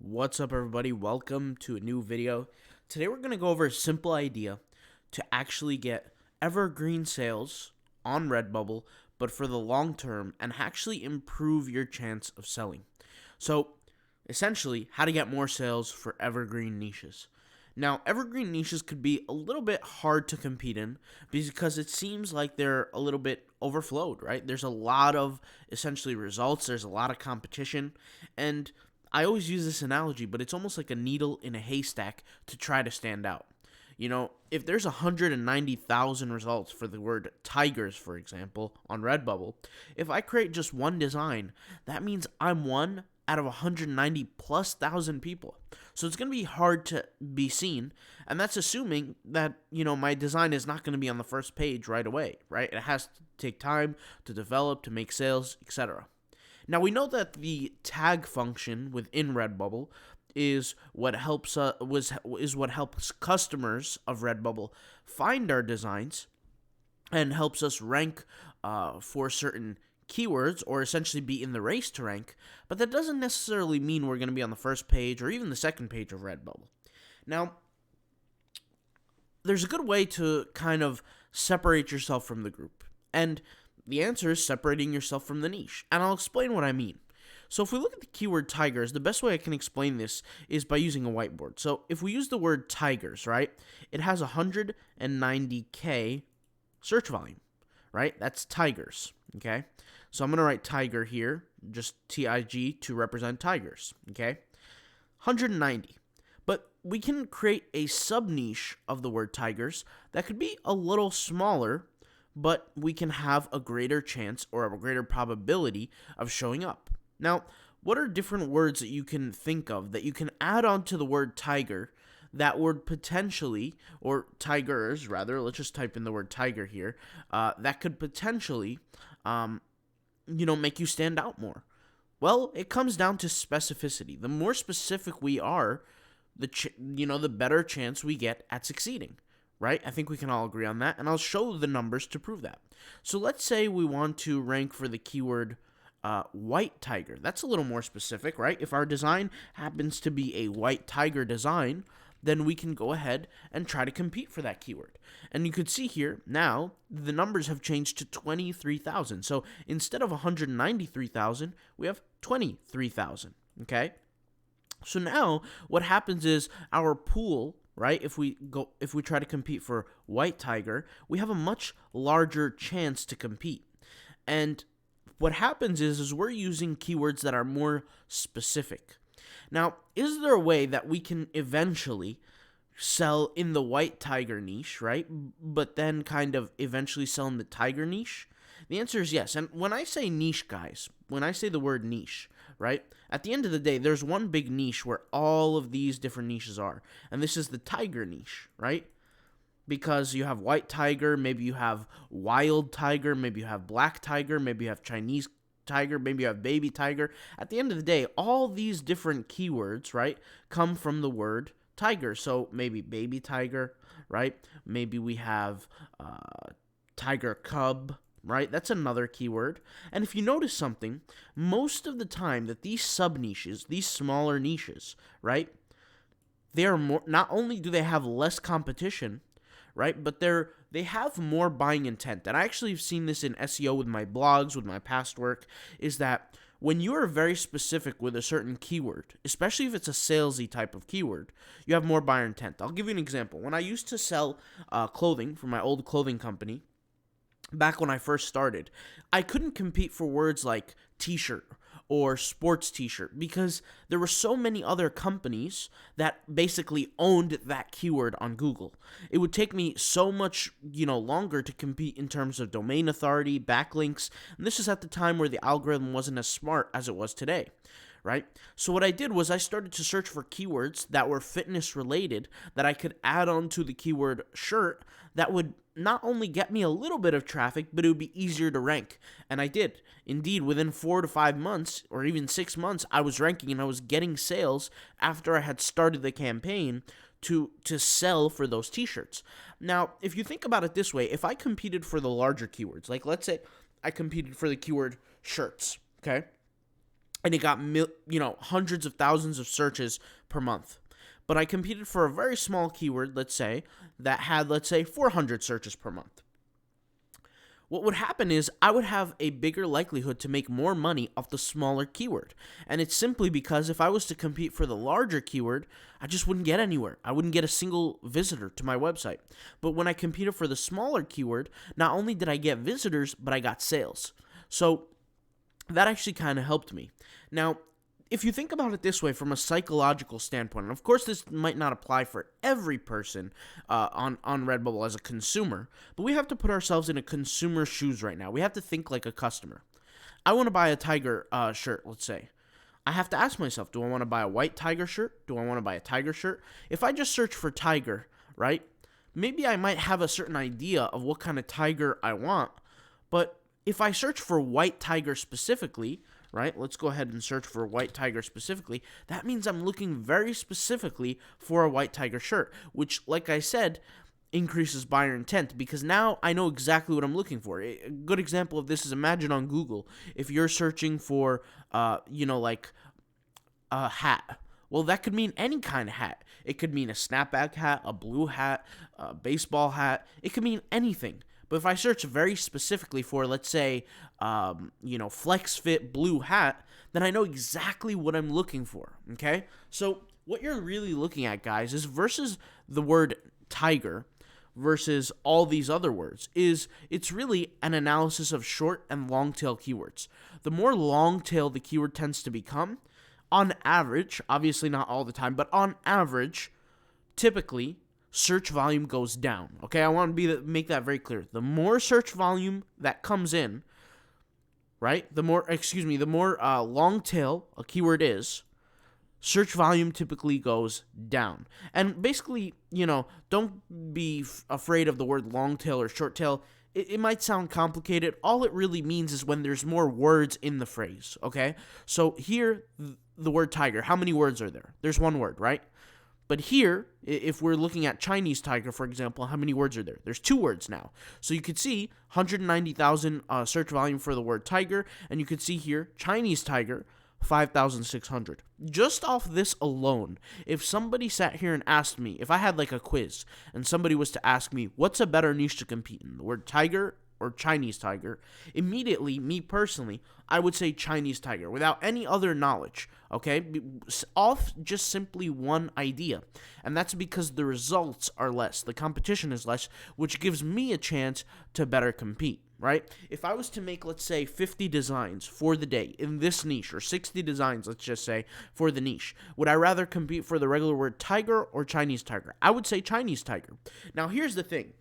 What's up, everybody? Welcome to a new video. Today we're going to go over a simple idea to actually get evergreen sales on Redbubble, but for the long term, and actually improve your chance of selling. So essentially, how to get more sales for evergreen niches. Now, evergreen niches could be a little bit hard to compete in because it seems like they're a little bit overflowed, right? There's a lot of essentially results, there's a lot of competition, and I always use this analogy, but it's almost like a needle in a haystack to try to stand out. You know, if there's 190,000 results for the word tigers, for example, on Redbubble, if I create just one design, that means I'm one out of 190 plus thousand people. So it's going to be hard to be seen, and that's assuming that, my design is not going to be on the first page right away, right? It has to take time to develop, to make sales, etc. Now, we know that the tag function within Redbubble is what helps what helps customers of Redbubble find our designs and helps us rank for certain keywords, or essentially be in the race to rank, but that doesn't necessarily mean we're going to be on the first page or even the second page of Redbubble. Now, there's a good way to kind of separate yourself from the group, and the answer is separating yourself from the niche, and I'll explain what I mean. So if we look at the keyword tigers, the best way I can explain this is by using a whiteboard. So if we use the word tigers, right, it has 190K search volume, right? That's tigers, okay? So I'm going to write tiger here, just T-I-G, to represent tigers, okay? 190. But we can create a sub-niche of the word tigers that could be a little smaller, but we can have a greater chance or a greater probability of showing up. Now, what are different words that you can think of that you can add on to the word tiger that would potentially, or tigers rather, let's just type in the word tiger here, that could potentially, make you stand out more? Well, it comes down to specificity. The more specific we are, the better chance we get at succeeding. Right? I think we can all agree on that, and I'll show the numbers to prove that. So let's say we want to rank for the keyword white tiger. That's a little more specific, right? If our design happens to be a white tiger design, then we can go ahead and try to compete for that keyword. And you could see here, now, the numbers have changed to 23,000. So instead of 193,000, we have 23,000, okay? So now, what happens is our pool, right? If we try to compete for white tiger, we have a much larger chance to compete. And what happens is we're using keywords that are more specific. Now, is there a way that we can eventually sell in the white tiger niche, right? But then kind of eventually sell in the tiger niche? The answer is yes. And when I say niche, guys, when I say the word niche, right, at the end of the day, there's one big niche where all of these different niches are. And this is the tiger niche, right? Because you have white tiger, maybe you have wild tiger, maybe you have black tiger, maybe you have Chinese tiger, maybe you have baby tiger. At the end of the day, all these different keywords, right, come from the word tiger. So maybe baby tiger, right? Maybe we have tiger cub, right? That's another keyword. And if you notice something, most of the time that these sub-niches, these smaller niches, right, they are more, not only do they have less competition, right, but they have more buying intent. And I actually have seen this in SEO with my blogs, with my past work, is that when you are very specific with a certain keyword, especially if it's a salesy type of keyword, you have more buyer intent. I'll give you an example. When I used to sell clothing for my old clothing company, back when I first started, I couldn't compete for words like t-shirt or sports t-shirt because there were so many other companies that basically owned that keyword on Google. It would take me so much, longer to compete in terms of domain authority, backlinks, and this is at the time where the algorithm wasn't as smart as it was today. Right? So what I did was I started to search for keywords that were fitness related that I could add on to the keyword shirt that would not only get me a little bit of traffic, but it would be easier to rank. And I did. Indeed, within 4 to 5 months, or even 6 months, I was ranking and I was getting sales after I had started the campaign to sell for those t-shirts. Now, if you think about it this way, if I competed for the larger keywords, like let's say I competed for the keyword shirts, okay? and it got hundreds of thousands of searches per month. But I competed for a very small keyword, let's say, that had, 400 searches per month. What would happen is I would have a bigger likelihood to make more money off the smaller keyword. And it's simply because if I was to compete for the larger keyword, I just wouldn't get anywhere. I wouldn't get a single visitor to my website. But when I competed for the smaller keyword, not only did I get visitors, but I got sales. So that actually kind of helped me. Now, if you think about it this way from a psychological standpoint, and of course this might not apply for every person on Redbubble as a consumer, but we have to put ourselves in a consumer's shoes right now. We have to think like a customer. I want to buy a tiger shirt, let's say. I have to ask myself, do I want to buy a white tiger shirt? Do I want to buy a tiger shirt? If I just search for tiger, right, maybe I might have a certain idea of what kind of tiger I want, but if I search for white tiger specifically, right? Let's go ahead and search for white tiger specifically. That means I'm looking very specifically for a white tiger shirt, which, like I said, increases buyer intent because now I know exactly what I'm looking for. A good example of this is, imagine on Google, if you're searching for, a hat. Well, that could mean any kind of hat. It could mean a snapback hat, a blue hat, a baseball hat. It could mean anything. But if I search very specifically for, let's say, flex fit blue hat, then I know exactly what I'm looking for, okay? So what you're really looking at, guys, is versus the word tiger versus all these other words, it's really an analysis of short and long tail keywords. The more long tail the keyword tends to become, on average, obviously not all the time, but on average, typically, search volume goes down. Okay, I want to make that very clear. The more search volume that comes in, right? The more long tail a keyword is, search volume typically goes down. And basically, don't be afraid of the word long tail or short tail. It might sound complicated. All it really means is when there's more words in the phrase. Okay, so here the word tiger. How many words are there? There's one word, right? But here, if we're looking at Chinese tiger, for example, how many words are there? There's 2 words now. So you could see 190,000 search volume for the word tiger, and you could see here Chinese tiger, 5,600. Just off this alone, if somebody sat here and asked me, if I had like a quiz, and somebody was to ask me, what's a better niche to compete in, the word tiger or Chinese tiger, immediately, me personally, I would say Chinese tiger without any other knowledge, okay? Off just simply one idea. And that's because the results are less. The competition is less, which gives me a chance to better compete, right? If I was to make, let's say, 50 designs for the day in this niche, or 60 designs, let's just say, for the niche, would I rather compete for the regular word tiger or Chinese tiger? I would say Chinese tiger. Now, here's the thing.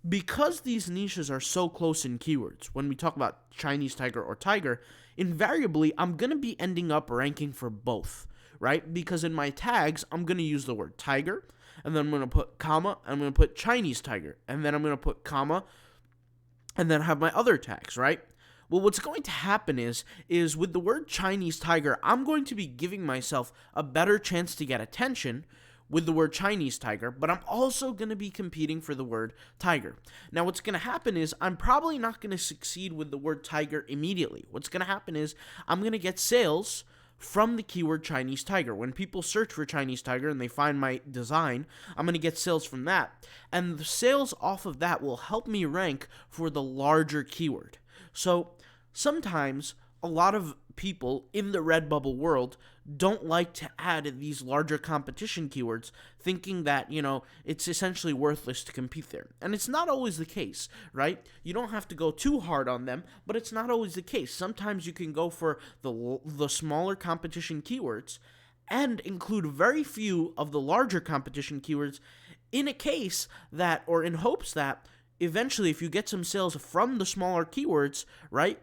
Because these niches are so close in keywords, when we talk about Chinese tiger or tiger, invariably, I'm going to be ending up ranking for both, right? Because in my tags, I'm going to use the word tiger, and then I'm going to put comma, and I'm going to put Chinese tiger, and then I'm going to put comma, and then have my other tags, right? Well, what's going to happen is with the word Chinese tiger, I'm going to be giving myself a better chance to get attention with the word Chinese tiger, but I'm also going to be competing for the word tiger. Now, what's going to happen is I'm probably not going to succeed with the word tiger immediately. What's going to happen is I'm going to get sales from the keyword Chinese tiger. When people search for Chinese tiger and they find my design, I'm going to get sales from that. And the sales off of that will help me rank for the larger keyword. So sometimes a lot of people in the Redbubble world don't like to add these larger competition keywords, thinking that, it's essentially worthless to compete there. And it's not always the case, right? You don't have to go too hard on them, but it's not always the case. Sometimes you can go for the smaller competition keywords and include very few of the larger competition keywords in a case that, or in hopes that, eventually if you get some sales from the smaller keywords, right,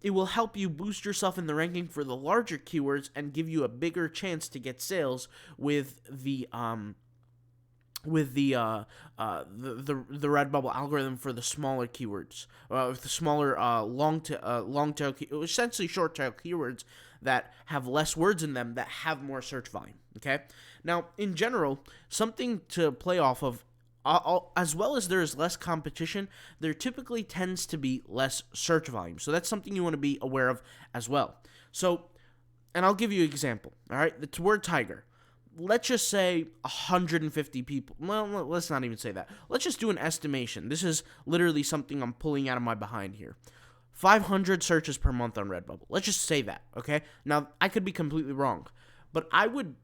it will help you boost yourself in the ranking for the larger keywords and give you a bigger chance to get sales with the Redbubble algorithm for the smaller keywords, with the smaller long tail, essentially short tail keywords that have less words in them that have more search volume. Okay, now in general, something to play off of. As well as there is less competition, there typically tends to be less search volume. So that's something you want to be aware of as well. So and I'll give you an example, all right? The word tiger. Let's just say 150 people. Well, let's not even say that. Let's just do an estimation. This is literally something I'm pulling out of my behind here. 500 searches per month on Redbubble. Let's just say that, okay? Now, I could be completely wrong, but I would,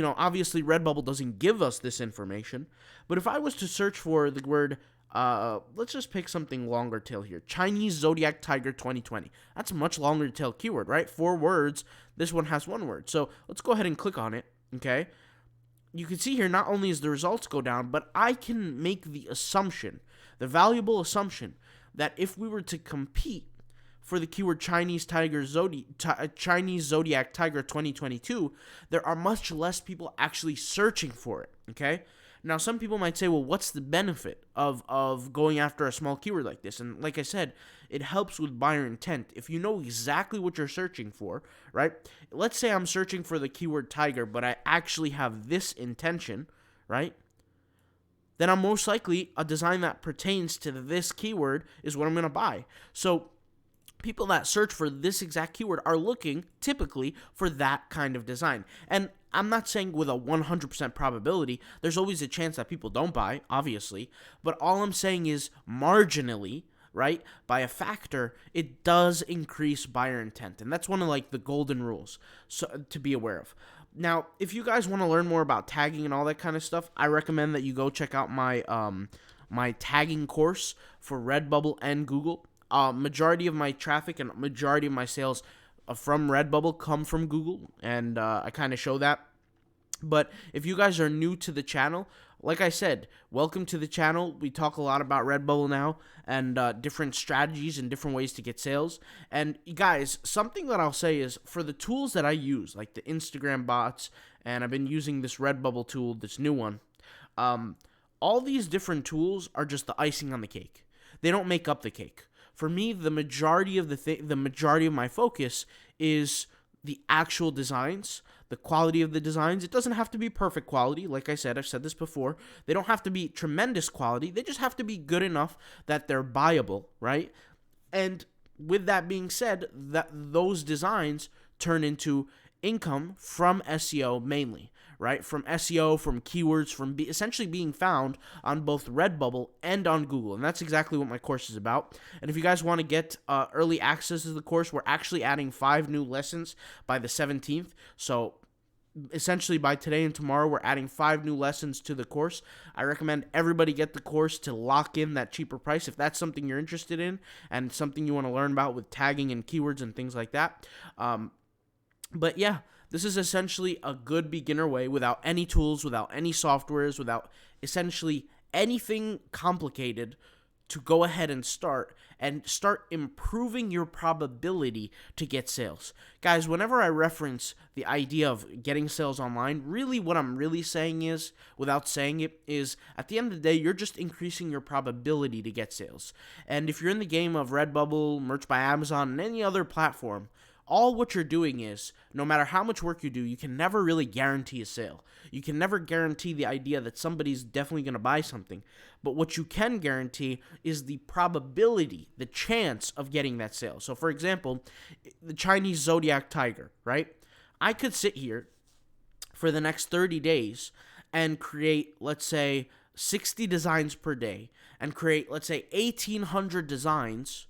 obviously Redbubble doesn't give us this information, but if I was to search for the word, let's just pick something longer tail here. Chinese Zodiac Tiger 2020. That's a much longer tail keyword, right? 4 words. This one has 1 word. So let's go ahead and click on it, okay? You can see here, not only is the results go down, but I can make the assumption, the valuable assumption, that if we were to compete for the keyword Chinese Zodiac Tiger 2022, there are much less people actually searching for it, okay? Now, some people might say, well, what's the benefit of going after a small keyword like this? And like I said, it helps with buyer intent. If you know exactly what you're searching for, right? Let's say I'm searching for the keyword tiger, but I actually have this intention, right? Then I'm most likely a design that pertains to this keyword is what I'm going to buy. So people that search for this exact keyword are looking typically for that kind of design. And I'm not saying with a 100% probability. There's always a chance that people don't buy, obviously. But all I'm saying is marginally, right, by a factor, it does increase buyer intent. And that's one of the golden rules to be aware of. Now, if you guys want to learn more about tagging and all that kind of stuff, I recommend that you go check out my my tagging course for Redbubble and Google. Majority of my traffic and majority of my sales from Redbubble come from Google, and I kind of show that. But if you guys are new to the channel, like I said, welcome to the channel. We talk a lot about Redbubble now and different strategies and different ways to get sales. And guys, something that I'll say is for the tools that I use, like the Instagram bots, and I've been using this Redbubble tool, this new one, all these different tools are just the icing on the cake. They don't make up the cake. For me, the majority of the majority of my focus is the actual designs, the quality of the designs. It doesn't have to be perfect quality. Like I said, I've said this before. They don't have to be tremendous quality. They just have to be good enough that they're buyable, right? And with that being said, that those designs turn into income from SEO mainly, right? From SEO, from keywords, from essentially being found on both Redbubble and on Google. And that's exactly what my course is about. And if you guys want to get early access to the course, we're actually adding 5 new lessons by the 17th. So essentially by today and tomorrow, we're adding 5 new lessons to the course. I recommend everybody get the course to lock in that cheaper price if that's something you're interested in and something you want to learn about with tagging and keywords and things like that. But yeah, this is essentially a good beginner way without any tools, without any softwares, without essentially anything complicated to go ahead and start improving your probability to get sales. Guys, whenever I reference the idea of getting sales online, really what I'm really saying is, without saying it, is at the end of the day, you're just increasing your probability to get sales. And if you're in the game of Redbubble, Merch by Amazon, and any other platform, all what you're doing is, no matter how much work you do, you can never really guarantee a sale. You can never guarantee the idea that somebody's definitely going to buy something. But what you can guarantee is the probability, the chance of getting that sale. So, for example, the Chinese Zodiac Tiger, right? I could sit here for the next 30 days and create, let's say, 60 designs per day and create, let's say, 1,800 designs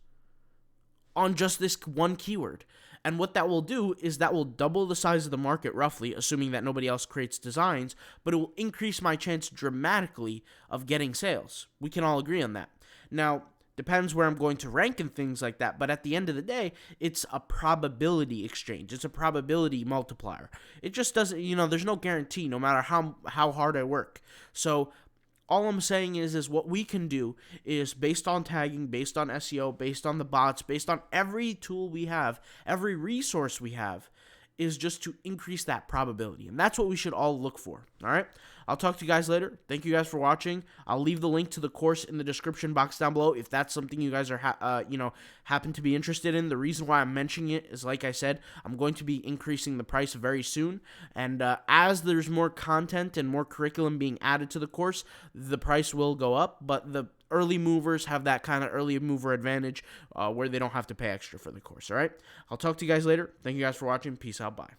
on just this one keyword. And what that will do is that will double the size of the market roughly, assuming that nobody else creates designs, but it will increase my chance dramatically of getting sales. We can all agree on that. Now, depends where I'm going to rank and things like that, but at the end of the day, it's a probability exchange. It's a probability multiplier. It just doesn't, there's no guarantee no matter how hard I work. So all I'm saying is what we can do is based on tagging, based on SEO, based on the bots, based on every tool we have, every resource we have, is just to increase that probability. And that's what we should all look for. All right. I'll talk to you guys later. Thank you guys for watching. I'll leave the link to the course in the description box down below if that's something you guys are happen to be interested in. The reason why I'm mentioning it is, like I said, I'm going to be increasing the price very soon, and as there's more content and more curriculum being added to the course, the price will go up, but the early movers have that kind of early mover advantage where they don't have to pay extra for the course, all right? I'll talk to you guys later. Thank you guys for watching. Peace out. Bye.